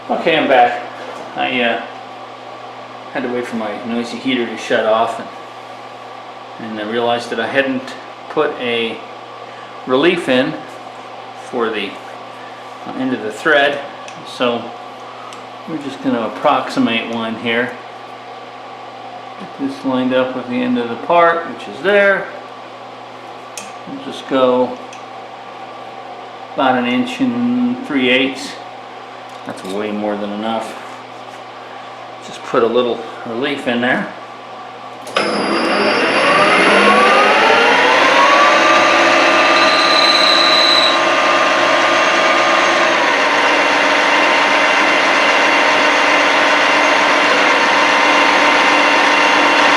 Okay, I'm back. I had to wait for my noisy heater to shut off, and I realized that I hadn't put a relief in for the end of the thread, so we're just going to approximate one here. Get this lined up with the end of the part, which is there. We'll just go about 1 3/8. That's way more than enough. Just put a little relief in there.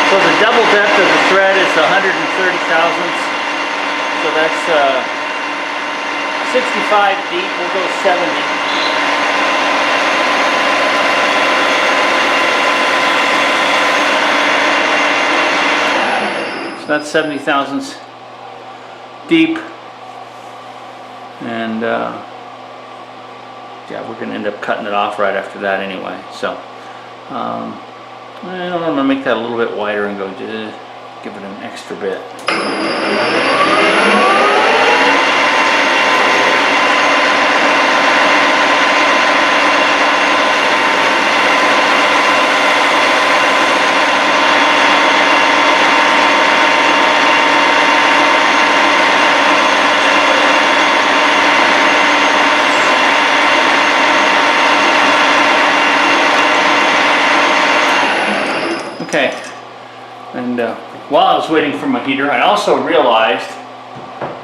So the double depth of the thread is 130 thousandths. So that's 65 deep. We'll go 70. That's 70 thousandths deep, and yeah, we're going to end up cutting it off right after that anyway. So I'm going to make that a little bit wider and go just give it an extra bit. Okay, and while I was waiting for my heater, I also realized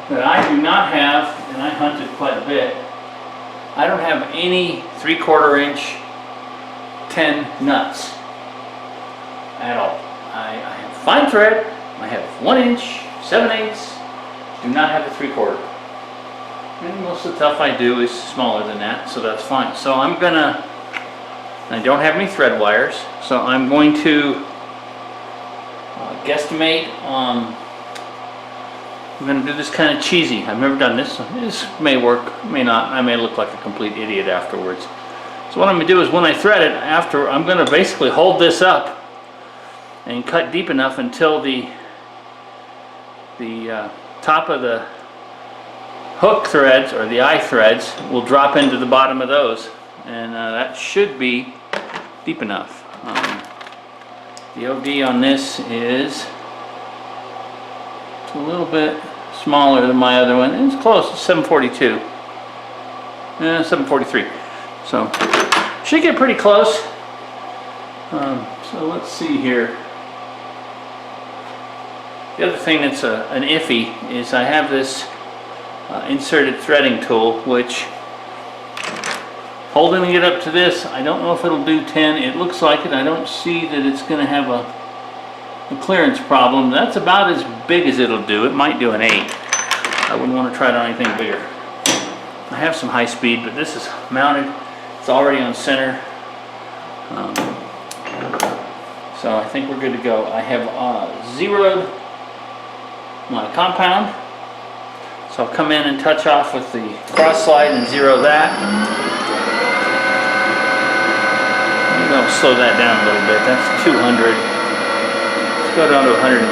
that I do not have, and I hunted quite a bit, I don't have any 3/4 inch 10 nuts at all. I have fine thread, I have 1 inch, 7/8, do not have a 3/4. And most of the stuff I do is smaller than that, so that's fine. So I don't have any thread wires, so I'm going to guesstimate. I'm going to do this kind of cheesy. I've never done this. This may work, may not. I may look like a complete idiot afterwards. So what I'm going to do is when I thread it, I'm going to basically hold this up and cut deep enough until the top of the hook threads, or the eye threads, will drop into the bottom of those, and that should be deep enough. The OD on this is a little bit smaller than my other one. It's close, it's 742. 743. So should get pretty close. So let's see here. The other thing that's an iffy is I have this inserted threading tool, which, holding it up to this, I don't know if it'll do 10. It looks like it. I don't see that it's going to have a clearance problem. That's about as big as it'll do. It might do an 8. I wouldn't want to try it on anything bigger. I have some high speed, but this is mounted. It's already on center. So I think we're good to go. I have zeroed my compound. So I'll come in and touch off with the cross slide and zero that. I'll slow that down a little bit. That's 200. Let's go down to 150.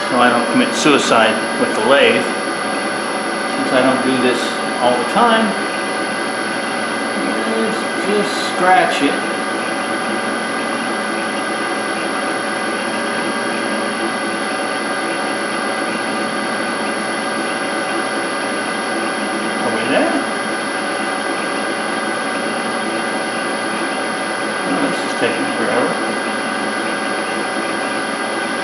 So I don't commit suicide with the lathe. Since I don't do this all the time, let's just scratch it.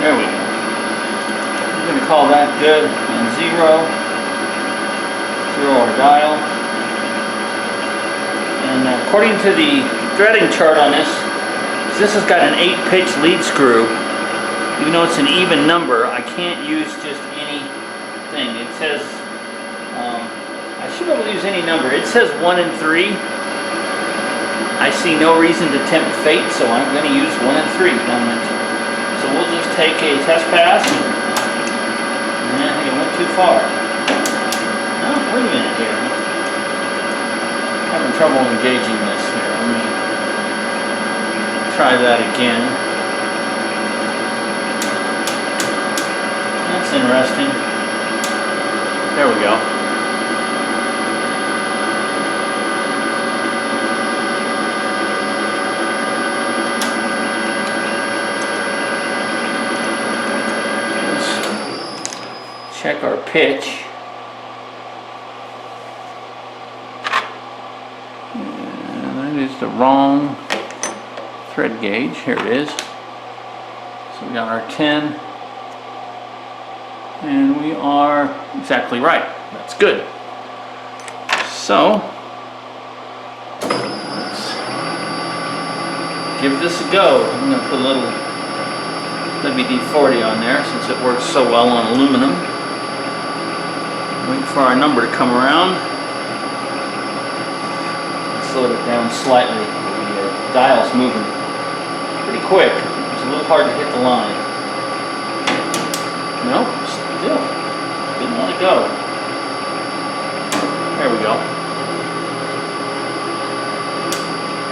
There we go. I'm going to call that good, and zero our dial. And according to the threading chart on this has got an 8-pitch lead screw. Even though it's an even number, I can't use just anything. It says, I should be able to use any number. It says 1 and 3. I see no reason to tempt fate, so I'm going to use 1 and 3 on that. So we'll just take a test pass. And I think it went too far. wait a minute here. I'm having trouble engaging this here. Let me try that again. That's interesting. There we go. Let's check our pitch. Is the wrong thread gauge. Here it is. So we got our 10 and we are exactly right. That's good. So let's give this a go. I'm going to put a little WD-40 on there since it works so well on aluminum. Wait for our number to come around. Slowed it down slightly. The dial's moving pretty quick. It's a little hard to hit the line. Nope, still didn't want to go. There we go.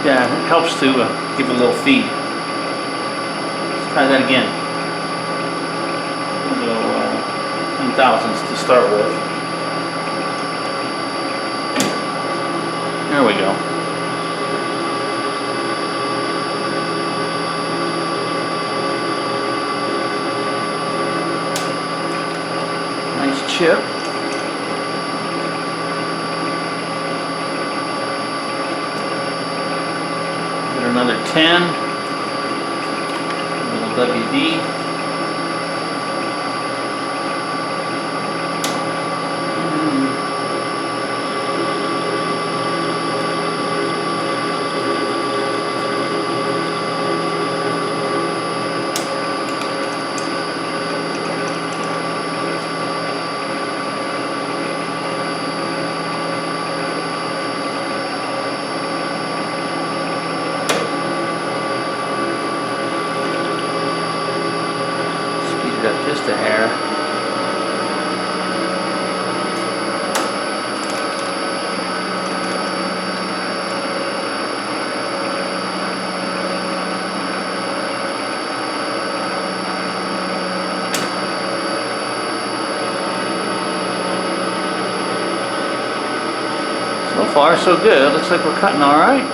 Yeah, it helps to give it a little feed. Let's try that again. A little 10,000s to start with. There we go. Nice chip. Get another 10. A little WD. Up just a hair. So far, so good. Looks like we're cutting all right.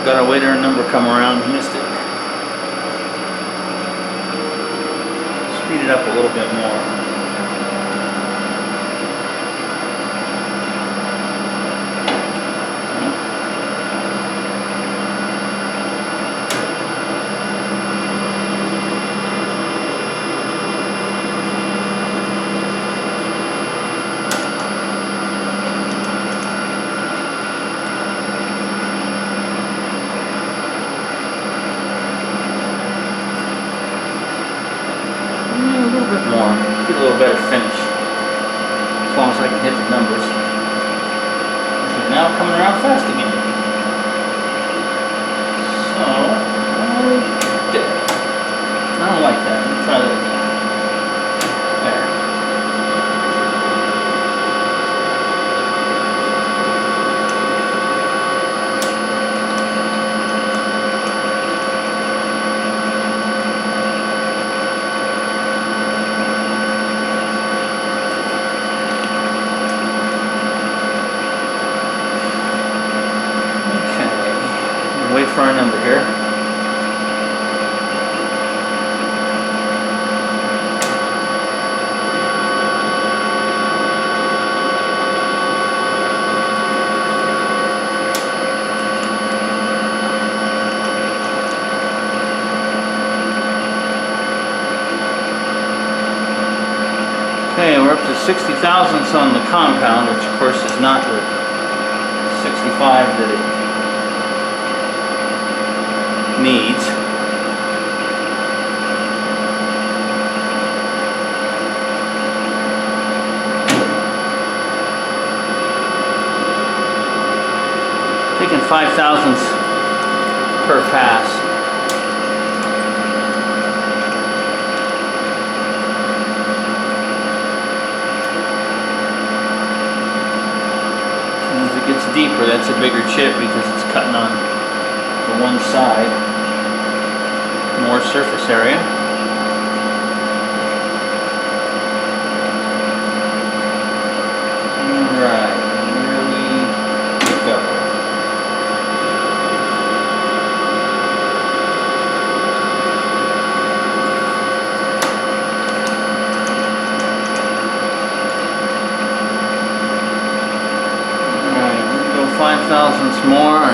Got our waiter number come around, missed it. Speed it up a little bit more. Get a little better finish, as long as I can hit the numbers. This is now coming around fast again. So, I don't like that. Let me try that again. There. Wait for our number here. thousandths on the compound, which of course is not the 65 that it needs. Taking 5 thousandths per pass. As it gets deeper, that's a bigger chip because it's cutting on the one side. More surface area. Alright, here we go. Alright, we'll go 5 thousandths more.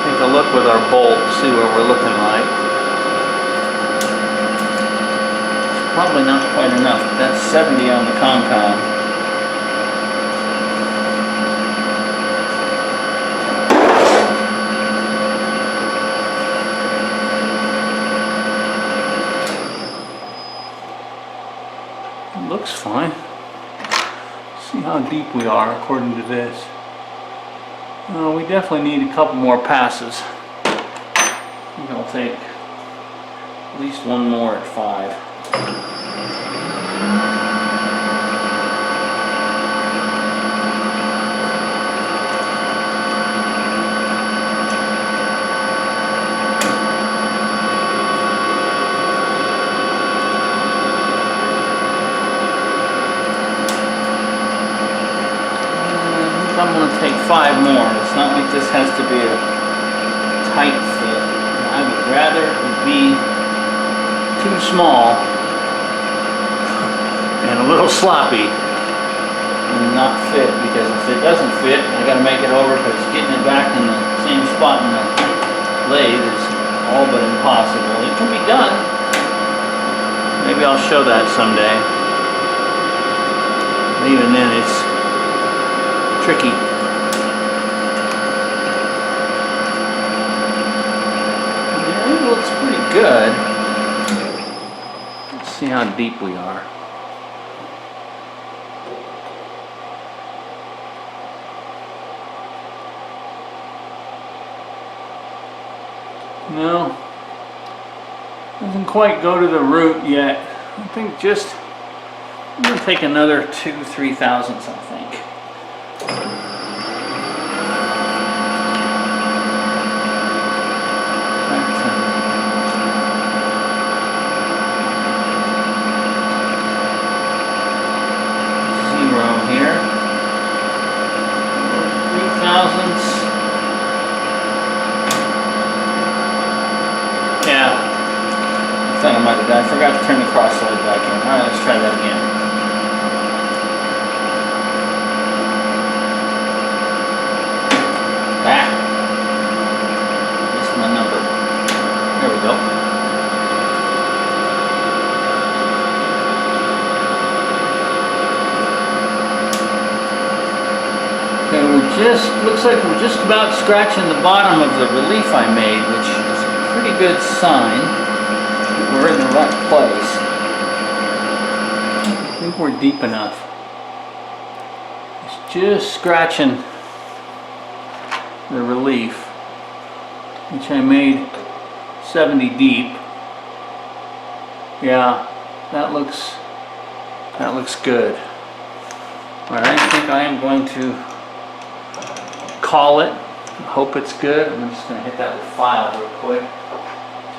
Take a look with our bolt, see what we're looking like. It's probably not quite enough. That's 70 on the compound. It looks fine. See how deep we are according to this. We definitely need a couple more passes. I think I'll take at least one more at 5. I'm going to take 5 more. It's not like this has to be a tight fit. I would rather it be too small and a little sloppy and not fit, because if it doesn't fit, I got to make it over, because getting it back in the same spot in the lathe is all but impossible. It can be done. Maybe I'll show that someday. But even then, it's tricky. Yeah, it looks pretty good. Let's see how deep we are. No, doesn't quite go to the root yet. I think just, I'm going to take another 2-3 thousandths, I think. Here, 3 thousandths. Yeah, I thought I might have done. I forgot to turn the crossroad back in. Alright, let's try that again. Missed my number. There we go. Okay, looks like we're just about scratching the bottom of the relief I made, which is a pretty good sign that we're in the right place. I think we're deep enough. It's just scratching the relief, which I made 70 deep. Yeah, that looks good. Alright, I think I am going to call it. Hope it's good. I'm just going to hit that with file real quick,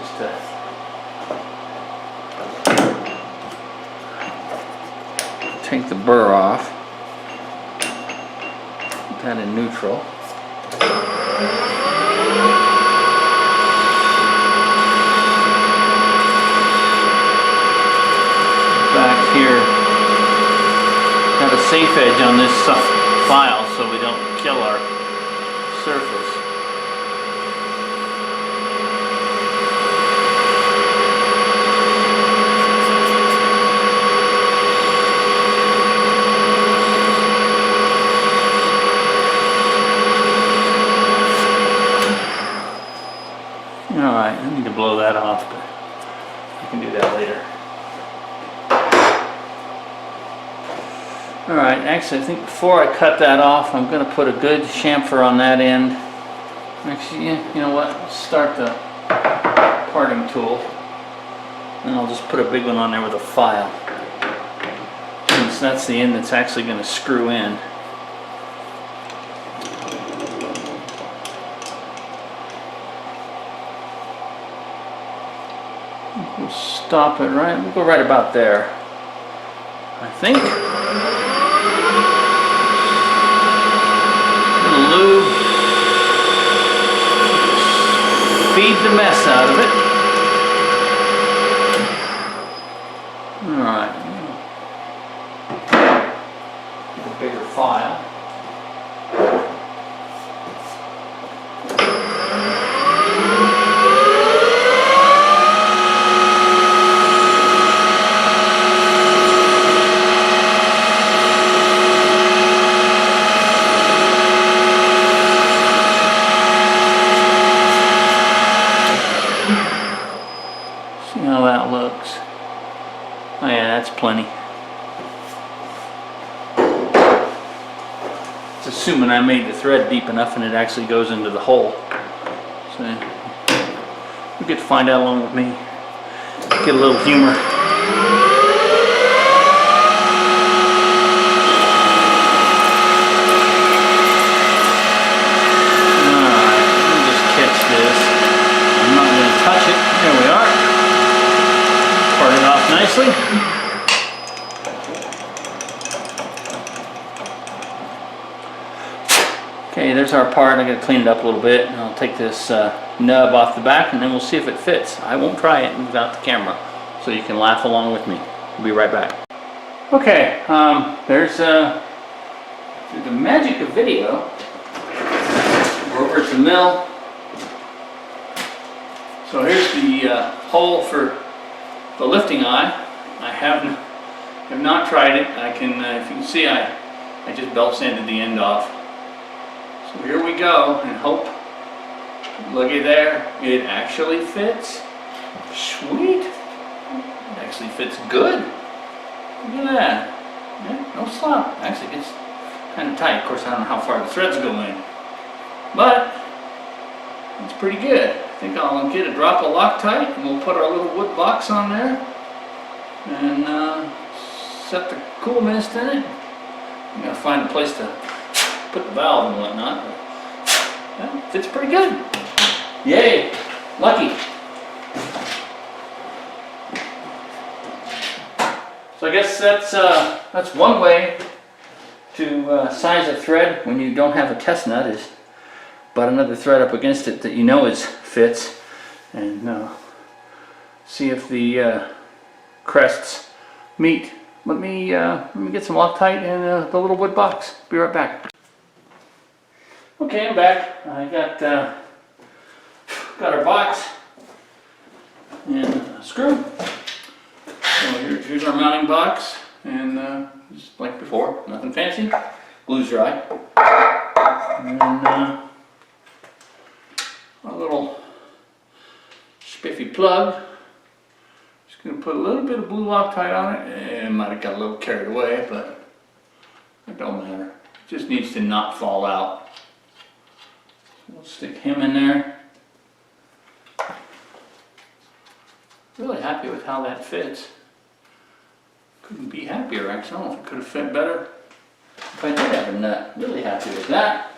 just to take the burr off. Put that in neutral. Back here, got a safe edge on this file so we don't kill our surface. actually, I think before I cut that off, I'm going to put a good chamfer on that end. Actually, yeah, you know what? Let's start the parting tool. And I'll just put a big one on there with a file. Since that's the end that's actually going to screw in. We'll stop it right, we'll go right about there, I think. Lube. Feed the mess out of it. Alright. Get a bigger file. How that looks. Oh yeah, that's plenty. It's assuming I made the thread deep enough and it actually goes into the hole. So you get to find out along with me. Get a little humor. Alright, let me just catch this. I'm not going to touch it. There we are. Part it off nicely. Okay, there's our part. I got to clean it up a little bit, and I'll take this nub off the back, and then we'll see if it fits. I won't try it without the camera, so you can laugh along with me. We'll be right back. Okay, there's the magic of video. We're over at the mill. So here's the hole for the lifting eye. I have not tried it. I can, if you can see, I just belt sanded the end off. So here we go, and hope. Look at there, it actually fits. Sweet. It actually fits good. Look at that. Yeah, no slop. Actually, it's kind of tight. Of course, I don't know how far the threads go in, but it's pretty good. I think I'll get a drop of Loctite, and we'll put our little wood box on there, and set the Kool Mist in it. I'm gonna find a place to put the valve and whatnot. But, yeah, fits pretty good. Yay! Lucky. So I guess that's one way to size a thread when you don't have a test nut, is butt another thread up against it that you know fits, and see if the crests meet. Let me get some Loctite and the little wood box. Be right back. Okay, I'm back. I got our box and a screw. So here's our mounting box, and just like before, nothing fancy. Glue's dry. And a little spiffy plug. Just going to put a little bit of blue Loctite on it. It might have got a little carried away, but it don't matter. It just needs to not fall out. So we'll stick him in there. Really happy with how that fits. Couldn't be happier, actually. I don't know if it could have fit better if I did have a nut. Really happy with that.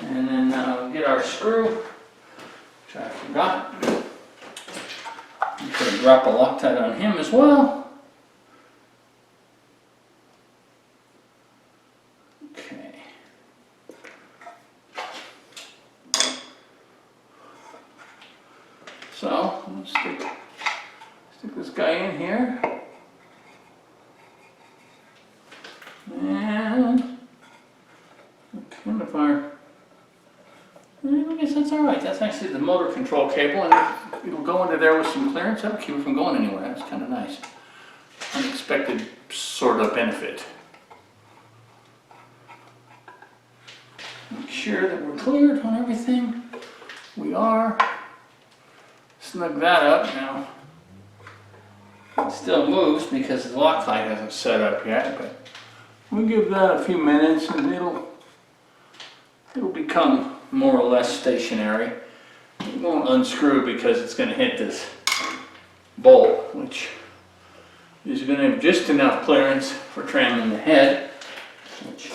And then we'll get our screw, which I forgot. Put a drop of Loctite on him as well. Okay. So let's stick this guy in here. And kind of our, I guess that's alright. That's actually the motor control cable, and it'll go into there with some clearance. That'll keep it from going anywhere. That's kind of nice. Unexpected sort of benefit. Make sure that we're cleared on everything. We are. Snug that up now. It still moves because the Loctite hasn't set up yet, but we'll give that a few minutes and it'll become more or less stationary. It won't unscrew because it's going to hit this bolt, which is going to have just enough clearance for tramming the head, which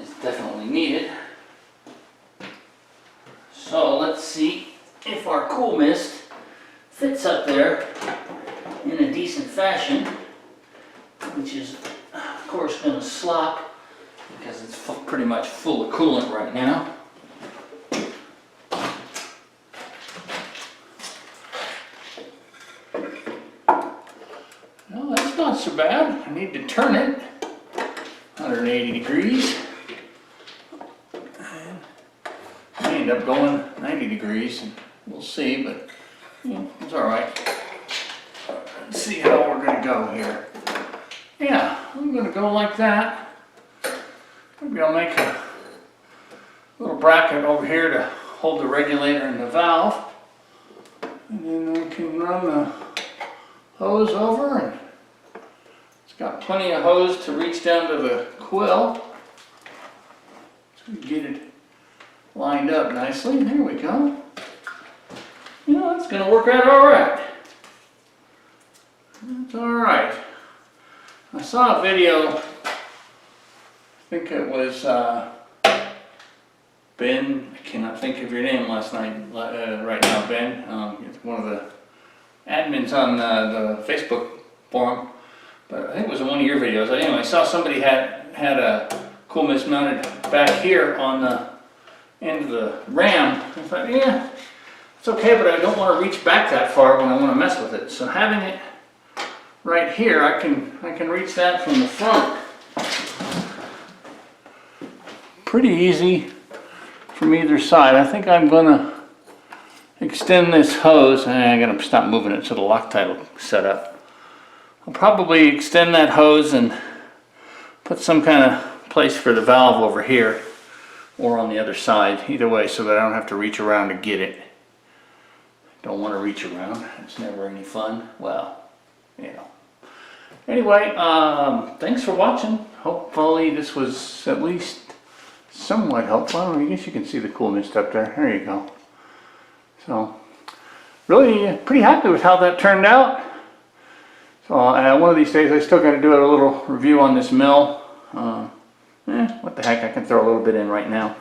is definitely needed. So let's see if our Kool Mist fits up there in a decent fashion, which is of course going to slop because it's pretty much full of coolant right now. Well, that's not so bad. I need to turn it 180 degrees. And I end up going 90 degrees, and we'll see, but it's all right. Let's see how we're going to go here. Yeah, I'm going to go like that. Maybe I'll make a little bracket over here to hold the regulator and the valve. And then we can run the hose over, and it's got plenty of hose to reach down to the quill. So we get it lined up nicely. There we go. You know, it's going to work out all right. That's all right. I saw a video, I think it was Ben, I cannot think of your name last night, right now, Ben. It's one of the admins on the Facebook forum, but I think it was one of your videos. Anyway, I saw somebody had a Kool Mist mounted back here on the end of the ram. I thought, yeah, it's okay, but I don't want to reach back that far when I want to mess with it. So having it right here, I can reach that from the front. Pretty easy from either side. I think I'm gonna extend this hose, and I'm gonna stop moving it so the Loctite will set up. I'll probably extend that hose and put some kind of place for the valve over here or on the other side, either way, so that I don't have to reach around to get it. Don't want to reach around, it's never any fun. Well, you know. Anyway, thanks for watching. Hopefully this was at least somewhat helpful. I guess you can see the Kool Mist up there. There you go. So, really pretty happy with how that turned out. So one of these days I still got to do a little review on this mill. What the heck, I can throw a little bit in right now.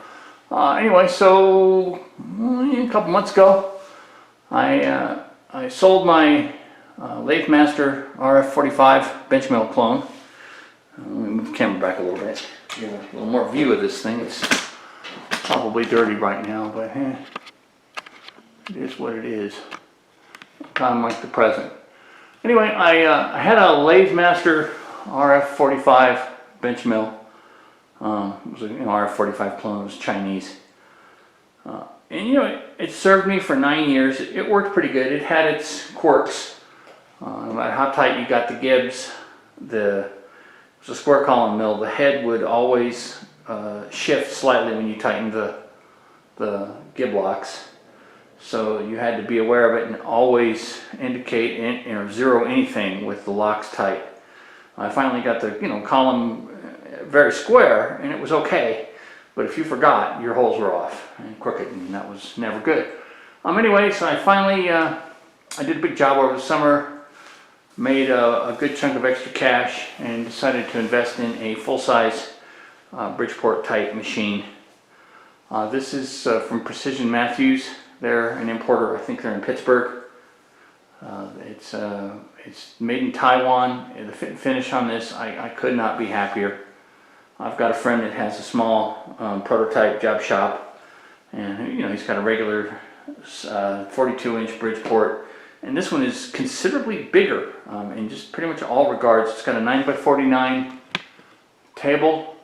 Anyway, so a couple months ago I sold my Lathe Master RF45 bench mill clone. Let me move the camera back a little bit. Get a little more view of this thing. It's probably dirty right now, but it is what it is. Kind of like the present. Anyway, I had a Lathe Master RF45 bench mill. It was an RF45 clone. It was Chinese. And you know, it served me for 9 years. It worked pretty good. It had its quirks. No matter how tight you got the gibs, it was a square column mill. The head would always shift slightly when you tightened the gib locks. So you had to be aware of it and always indicate zero anything with the locks tight. I finally got the column very square, and it was okay. But if you forgot, your holes were off and crooked, and that was never good. Anyway, so I finally I did a big job over the summer. Made a good chunk of extra cash and decided to invest in a full-size Bridgeport type machine. This is from Precision Matthews. They're an importer. I think they're in Pittsburgh. It's made in Taiwan. The fit and finish on this, I could not be happier. I've got a friend that has a small prototype job shop, and he's got a regular 42-inch Bridgeport. And this one is considerably bigger in just pretty much all regards. It's got a 9x49 table.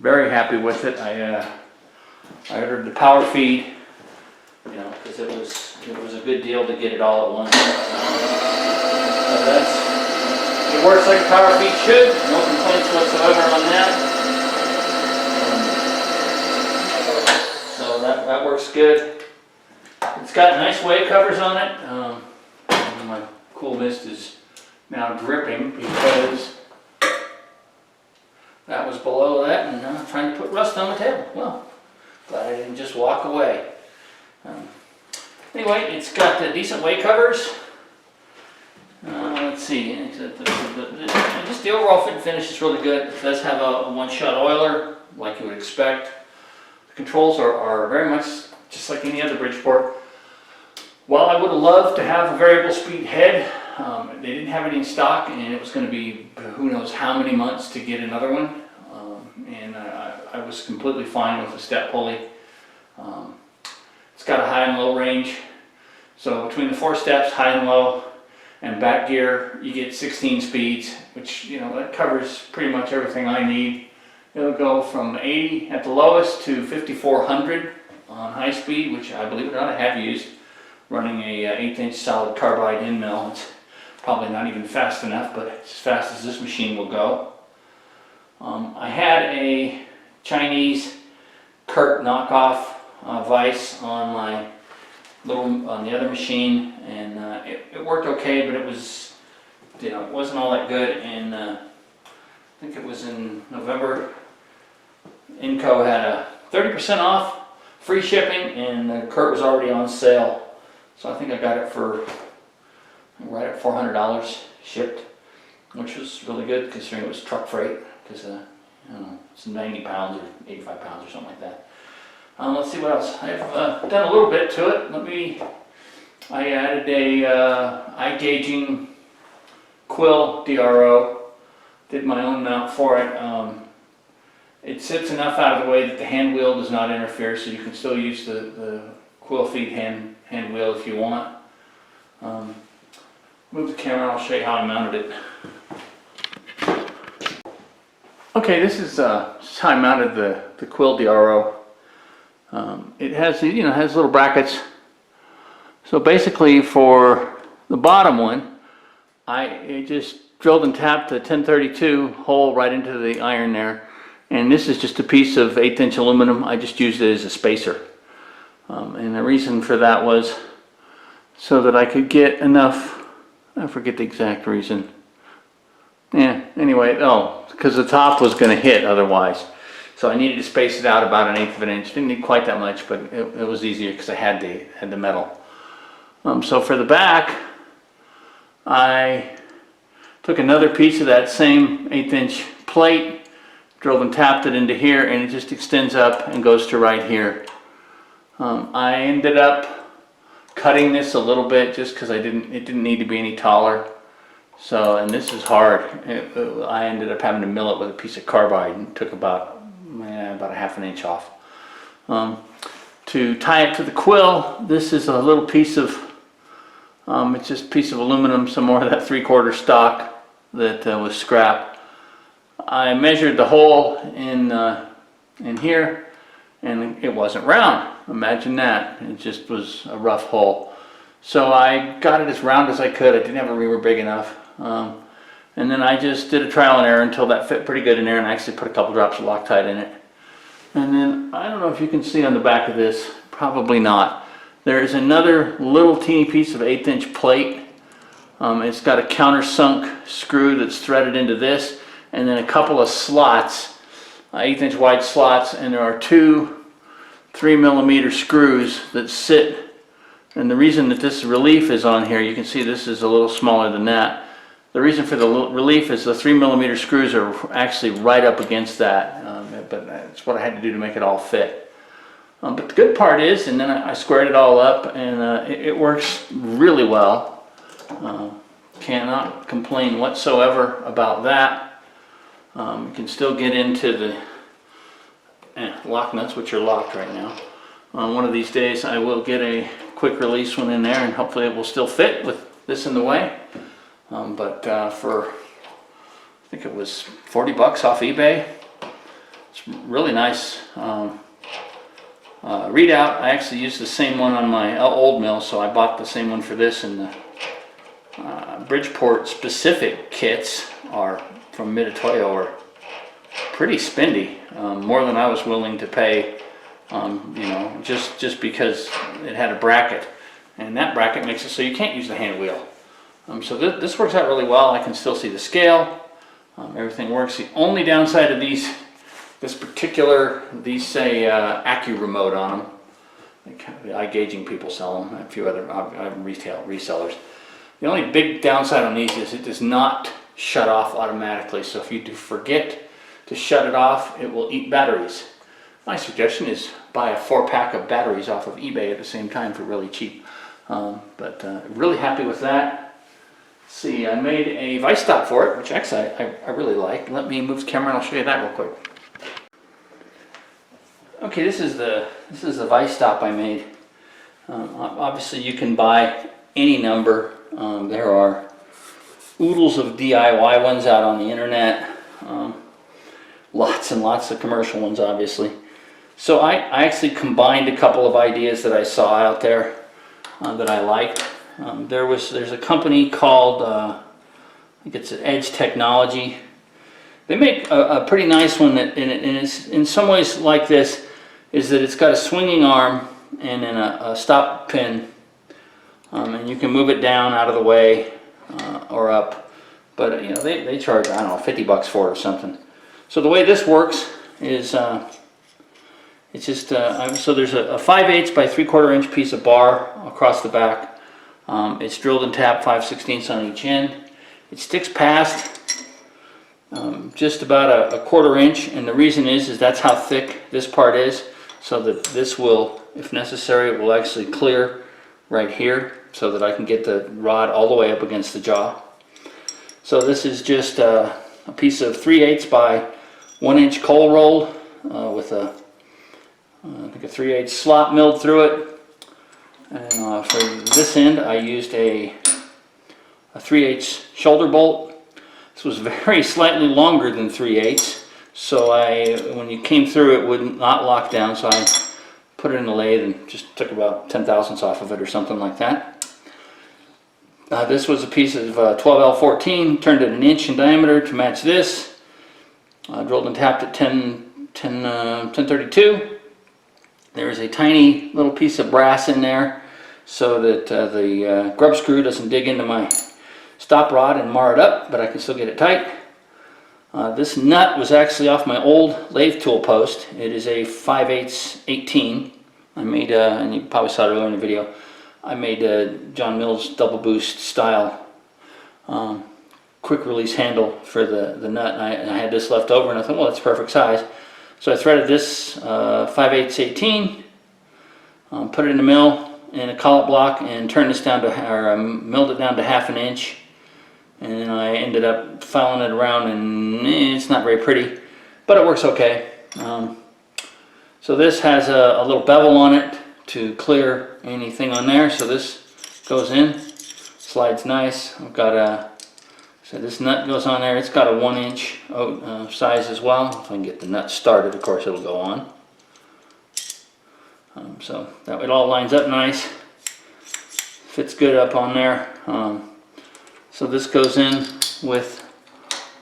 Very happy with it. I ordered the power feed, because it was a good deal to get it all at once. It works like a power feed should. No complaints whatsoever on that. So that works good. It's got nice wave covers on it. My Kool Mist is now dripping because that was below that, and now I'm trying to put rust on the table. Well, glad I didn't just walk away. Anyway, it's got the decent weight covers. Let's see, just the overall fit and finish is really good. It does have a one-shot oiler, like you would expect. The controls are very much just like any other Bridgeport. While I would have loved to have a variable speed head, they didn't have any in stock, and it was going to be who knows how many months to get another one. And I was completely fine with the step pulley. It's got a high and low range. So between the 4 steps, high and low, and back gear, you get 16 speeds, which, you know, that covers pretty much everything I need. It'll go from 80 at the lowest to 5400 on high speed, which I believe it or not I have used, running a 1/8" solid carbide end mill. It's probably not even fast enough, but it's as fast as this machine will go. I had a Chinese Kurt knockoff vise on my on the other machine, and it worked okay, but it was, you know, it wasn't all that good. And I think it was in November, Inco had a 30% off, free shipping, and the Kurt was already on sale. So I think I got it for right at $400 shipped, which was really good considering it was truck freight, because I don't know, it's 90 pounds or 85 pounds or something like that. Let's see what else. I've done a little bit to it. I added a eye gauging quill DRO. Did my own mount for it. It sits enough out of the way that the hand wheel does not interfere, so you can still use the quill feed hand wheel if you want. Move the camera and I'll show you how I mounted it. Okay, this is how I mounted the quill DRO. It has, you know, has little brackets. So basically, for the bottom one, I just drilled and tapped the 1032 hole right into the iron there, and this is just a piece of 1/8" aluminum. I just used it as a spacer, and the reason for that was so that I could get enough. I forget the exact reason. Yeah. Anyway, because the top was going to hit otherwise. So I needed to space it out about 1/8 of an inch. Didn't need quite that much, but it was easier because I had the metal. So for the back, I took another piece of that same 1/8" plate, drilled and tapped it into here, and it just extends up and goes to right here. I ended up cutting this a little bit just because it didn't need to be any taller. So, and this is hard. I ended up having to mill it with a piece of carbide, and took about a 1/2 inch off. To tie it to the quill, this is a little piece of, it's just a piece of aluminum, some more of that 3/4 stock that was scrap. I measured the hole in here, and it wasn't round. Imagine that. It just was a rough hole. So I got it as round as I could. I didn't have a reamer big enough. And then I just did a trial and error until that fit pretty good in there, and I actually put a couple drops of Loctite in it. And then, I don't know if you can see on the back of this, probably not. There is another little teeny piece of 1/8" plate. It's got a countersunk screw that's threaded into this, and then a couple of slots, 1/8" wide slots, and there are 2 3mm screws that sit. And the reason that this relief is on here, you can see this is a little smaller than that. The reason for the relief is the 3mm screws are actually right up against that, but that's what I had to do to make it all fit. But the good part is, and then I squared it all up, and it works really well. Cannot complain whatsoever about that. You can still get into the lock nuts, which are locked right now. One of these days I will get a quick release one in there, and hopefully it will still fit with this in the way. But for, I think it was 40 bucks off eBay. It's really nice readout. I actually used the same one on my old mill, so I bought the same one for this. And the Bridgeport specific kits are from Mitutoyo are pretty spendy, more than I was willing to pay. You know, just because it had a bracket, and that bracket makes it so you can't use the hand wheel. So this works out really well. I can still see the scale. Everything works. The only downside of these say Accu remote on them. The eye gauging people sell them. A few other retail resellers. The only big downside on these is it does not shut off automatically. So if you do forget to shut it off, it will eat batteries. My suggestion is buy a 4-pack of batteries off of eBay at the same time for really cheap. Really happy with that. See, I made a Vise Stop for it, which actually I really like. Let me move the camera and I'll show you that real quick. Okay, this is the Vise Stop I made. Obviously, you can buy any number. There are oodles of DIY ones out on the internet. Lots and lots of commercial ones, obviously. So I actually combined a couple of ideas that I saw out there that I liked. There's a company called, I think it's Edge Technology. They make a pretty nice one that, and it's in some ways like this, is that it's got a swinging arm and then a stop pin, and you can move it down out of the way or up. But you know, they charge, I don't know, $50 for it or something. So the way this works is it's just so there's a 5/8 by 3/4 inch piece of bar across the back. It's drilled and tapped 5/16 on each end. It sticks past just about a 1/4 inch, and the reason is that's how thick this part is, so that this will, if necessary, it will actually clear right here, so that I can get the rod all the way up against the jaw. So this is just a piece of 3/8 by 1 inch cold rolled with I think a 3/8 slot milled through it. And for this end, I used a 3/8 shoulder bolt. This was very slightly longer than 3/8, so when you came through, it would not lock down. So I put it in the lathe and just took about 10/1000ths off of it or something like that. This was a piece of 12L14, turned it 1 inch in diameter to match this. Drilled and tapped at 1032. There's a tiny little piece of brass in there so that the grub screw doesn't dig into my stop rod and mar it up, but I can still get it tight. This nut was actually off my old lathe tool post. It is a 5/8 18. I made, and you probably saw it earlier in the video, I made John Mills double boost style quick release handle for the nut, and I had this left over, and I thought, well, that's perfect size. So I threaded this 5/8 18, put it in the mill in a collet block, and turned this down to, or milled it down to 1/2 inch. And then I ended up filing it around, and it's not very pretty, but it works okay. So this has a little bevel on it to clear anything on there. So this goes in, slides nice. I've got so this nut goes on there. It's got a 1 inch size as well. If I can get the nut started, of course, it'll go on. So that it all lines up nice. Fits good up on there. So this goes in with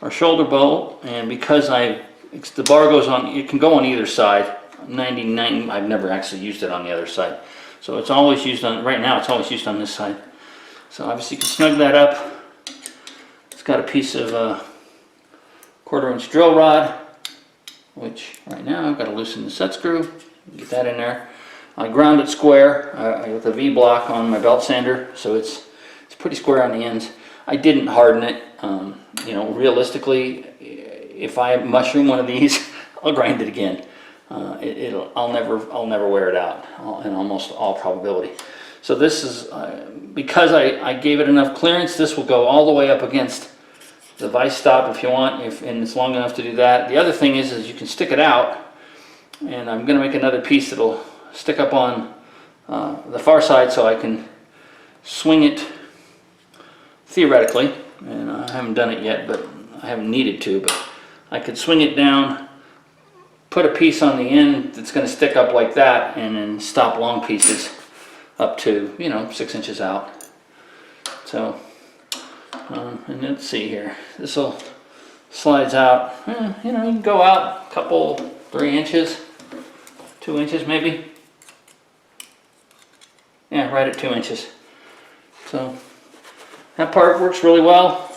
our shoulder bolt, and because the bar goes on, it can go on either side. 99, I've never actually used it on the other side. So it's always used on, right now it's always used on this side. So obviously you can snug that up. Got a piece of 1/4 inch drill rod, which right now I've got to loosen the set screw, get that in there. I ground it square with a V block on my belt sander, so it's pretty square on the ends. I didn't harden it. You know, realistically, if I mushroom one of these, I'll grind it again. I'll never wear it out in almost all probability. So this is because I gave it enough clearance. This will go all the way up against the Vise Stop if you want, and it's long enough to do that. The other thing is you can stick it out, and I'm going to make another piece that'll stick up on the far side so I can swing it theoretically, and I haven't done it yet, but I haven't needed to, but I could swing it down, put a piece on the end that's going to stick up like that, and then stop long pieces up to, you know, 6 inches out. So and let's see here, this will slides out, you know, you can go out a couple, 3 inches, 2 inches maybe. Yeah, right at 2 inches. So that part works really well.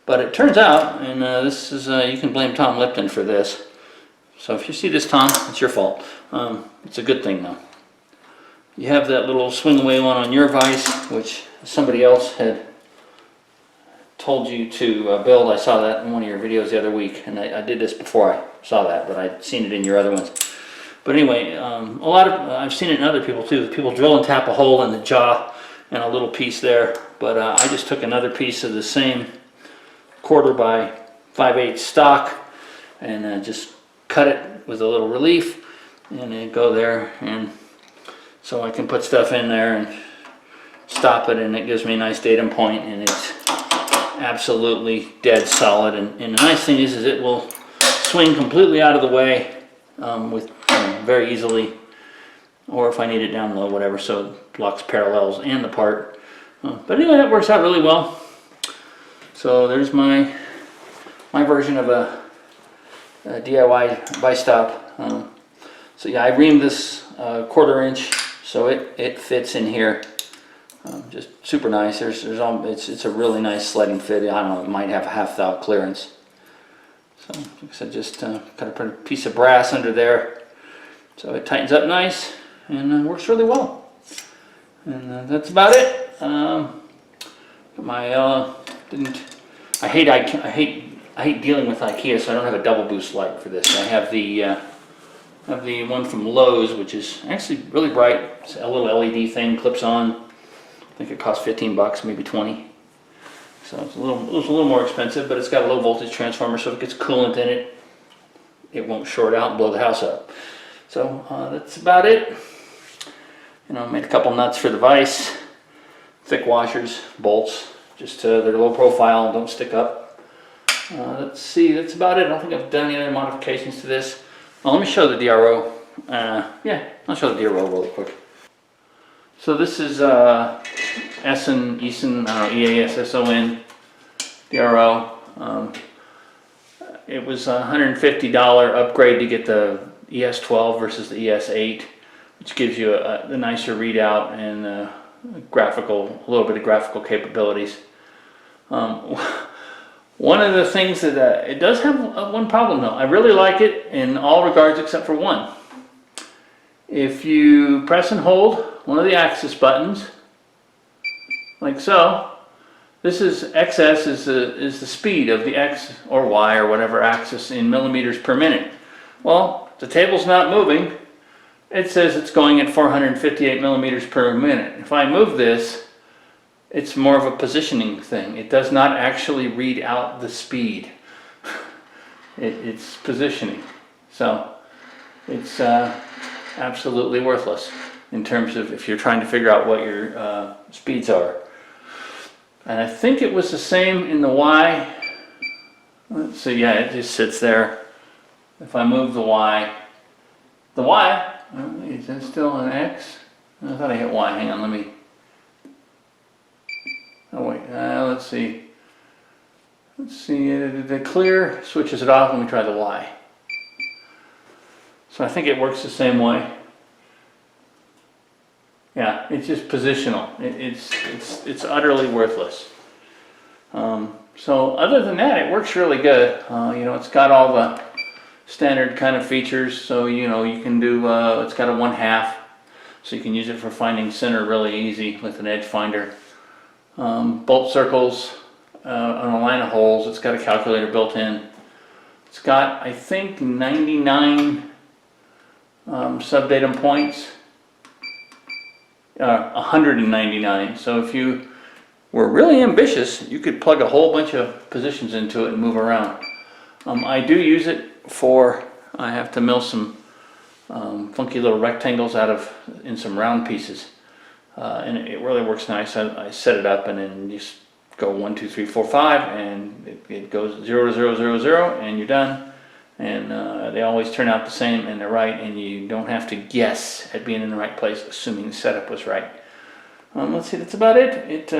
But it turns out, and this is, you can blame Tom Lipton for this. So if you see this, Tom, it's your fault. It's a good thing though. You have that little swing away one on your vise, which somebody else had told you to build. I saw that in one of your videos the other week, and I did this before I saw that, but I'd seen it in your other ones. But anyway, I've seen it in other people too. People drill and tap a hole in the jaw and a little piece there. But I just took another piece of the same 1/4 by 5/8 stock and just cut it with a little relief, and then go there, and so I can put stuff in there and stop it, and it gives me a nice datum point, and it's absolutely dead solid. And the nice thing is it will swing completely out of the way very easily, or if I need it down low, whatever, so it blocks parallels and the part. But anyway, that works out really well. So there's my version of a DIY Vise Stop. So yeah, I reamed this 1/4 inch so it fits in here. Just super nice. It's a really nice sliding fit. I don't know, it might have half thou clearance. So like I said, just kind of put a piece of brass under there so it tightens up nice and works really well. And that's about it. I hate dealing with IKEA, so I don't have a double boost light for this. I have the one from Lowe's, which is actually really bright. It's a little LED thing, clips on. I think it costs 15 bucks, maybe 20. So it's a little more expensive, but it's got a low voltage transformer, so if it gets coolant in it, it won't short out and blow the house up. So that's about it. You know, made a couple nuts for the vise, thick washers, bolts, just they're low profile and don't stick up. Let's see, that's about it. I don't think I've done any other modifications to this. Well, let me show the DRO. Yeah, I'll show the DRO really quick. So this is Eason, EASSON DRO. It was a $150 upgrade to get the ES12 versus the ES8, which gives you a nicer readout and a little bit of graphical capabilities. One of the things that it does have one problem though. I really like it in all regards except for one. If you press and hold one of the axis buttons, like so, this is XS is the speed of the X or Y or whatever axis in millimeters per minute. Well, the table's not moving. It says it's going at 458 millimeters per minute. If I move this, it's more of a positioning thing. It does not actually read out the speed. It's positioning. So it's absolutely worthless in terms of if you're trying to figure out what your speeds are. And I think it was the same in the Y. Let's see, yeah, it just sits there. If I move the Y, is that still an X? I thought I hit Y. Hang on, let me. Oh wait, let's see. The clear switches it off. Let me try the Y. So I think it works the same way. Yeah, it's just positional. It's utterly worthless. So other than that, it works really good. You know, it's got all the standard kind of features. So you know, you can do. It's got a 1/2, so you can use it for finding center really easy with an edge finder. Bolt circles on a line of holes. It's got a calculator built in. It's got, I think, 99 subdatum points. 199. So if you were really ambitious, you could plug a whole bunch of positions into it and move around. I do use it for, I have to mill some funky little rectangles in some round pieces. And it really works nice. I set it up and then just go 1, 2, 3, 4, 5, and it goes 0 to 0, 0, 0, and you're done. And they always turn out the same, and they're right, and you don't have to guess at being in the right place, assuming the setup was right. Let's see, that's about it.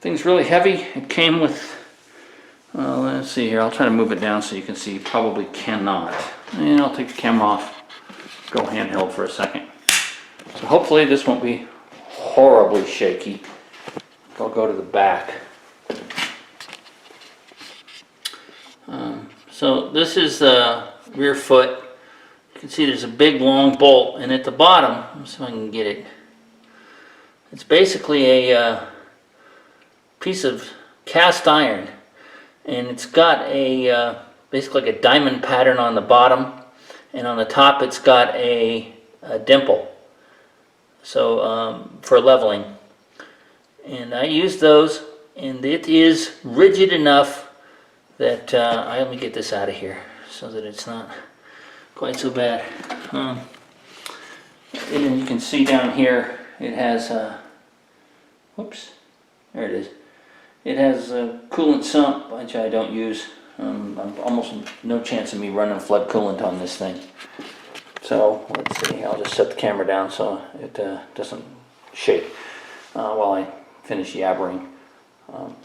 Thing's really heavy. It came with, let's see here, I'll try to move it down so you can see. You probably cannot. And I'll take the camera off, go handheld for a second. So hopefully this won't be horribly shaky. I'll go to the back. So this is the rear foot. You can see there's a big long bolt, and at the bottom, let's see if I can get it. It's basically a piece of cast iron, and it's got a basically like a diamond pattern on the bottom, and on the top it's got a dimple. So for leveling, and I use those, and it is rigid enough that let me get this out of here so that it's not quite so bad. And you can see down here it has whoops, there it is. It has a coolant sump, which I don't use. I'm almost no chance of me running flood coolant on this thing. So let's see, I'll just set the camera down so it doesn't shake while I finish yabbering.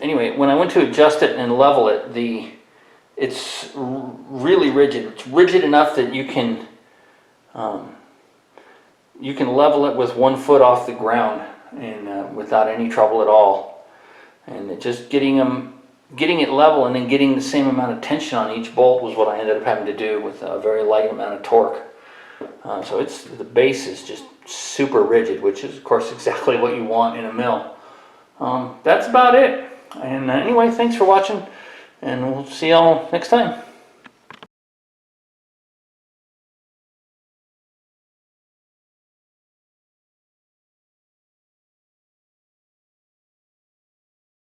Anyway, when I went to adjust it and level it, it's really rigid. It's rigid enough that you can level it with 1 foot off the ground and without any trouble at all. And it just getting it level and then getting the same amount of tension on each bolt was what I ended up having to do with a very light amount of torque. So the base is just super rigid, which is of course exactly what you want in a mill. That's about it. And anyway, thanks for watching, and we'll see y'all next time.